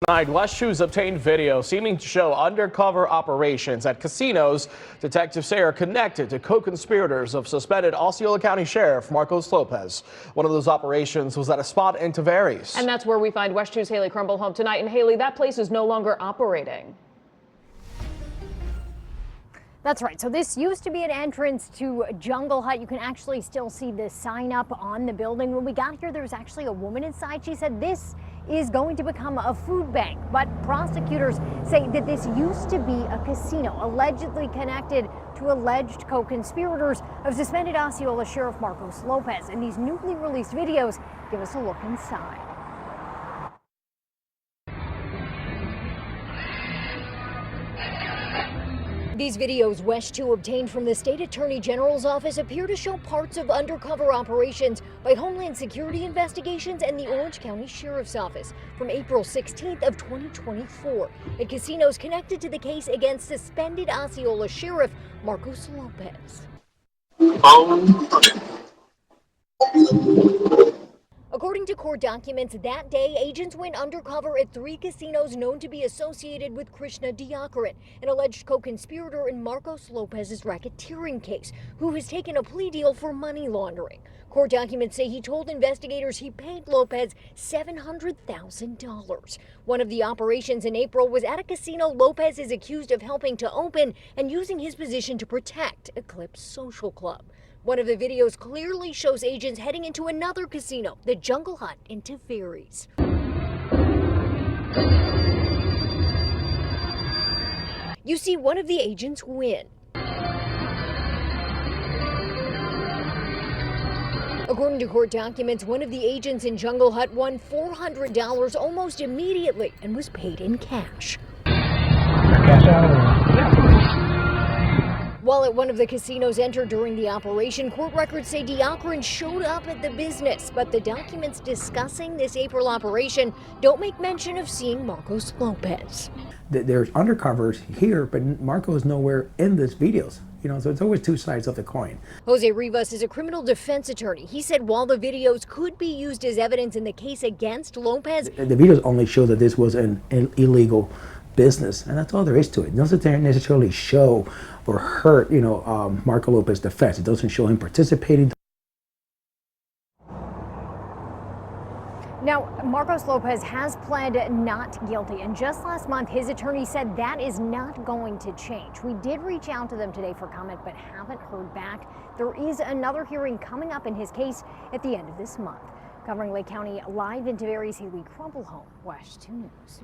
Tonight, West Shoes obtained video seeming to show undercover operations at casinos. Detectives say are connected to co-conspirators of suspended Osceola County Sheriff Marcos Lopez. One of those operations was at a spot in Tavares. And that's where we find West Shoes' Haley Crumble home tonight. And Haley, that place is no longer operating. That's right. So this used to be an entrance to Jungle Hut. You can actually still see the sign up on the building. When we got here, there was actually a woman inside. She said this is going to become a food bank. But prosecutors say that this used to be a casino, allegedly connected to alleged co-conspirators of suspended Osceola Sheriff Marcos Lopez. And these newly released videos give us a look inside. These videos West 2 obtained from the State Attorney General's office appear to show parts of undercover operations by Homeland Security investigations and the Orange County Sheriff's Office from April 16th of 2024 at casinos connected to the case against suspended Osceola Sheriff Marcos Lopez. According to court documents, that day, agents went undercover at 3 casinos known to be associated with Krishna Diakaran, an alleged co-conspirator in Marcos Lopez's racketeering case, who has taken a plea deal for money laundering. Court documents say he told investigators he paid Lopez $700,000. One of the operations in April was at a casino Lopez is accused of helping to open and using his position to protect Eclipse Social Club. One of the videos clearly shows agents heading into another casino, the Jungle Hut in Tavares. You see one of the agents win. According to court documents, one of the agents in Jungle Hut won $400 almost immediately and was paid in cash. While at one of the casinos entered during the operation, court records say Diakaran showed up at the business, but the documents discussing this April operation don't make mention of seeing Marcos Lopez. There's undercovers here, but Marco is nowhere in these videos. So it's always two sides of the coin. Jose Rivas is a criminal defense attorney. He said while the videos could be used as evidence in the case against Lopez, the videos only show that this was an illegal business, and that's all there is to it. It doesn't necessarily show or hurt, Marco Lopez's defense. It doesn't show him participating. Now, Marcos Lopez has pled not guilty, and just last month, his attorney said that is not going to change. We did reach out to them today for comment, but haven't heard back. There is another hearing coming up in his case at the end of this month. Covering Lake County live in Tavares, Haley Crumble home, West 2 News.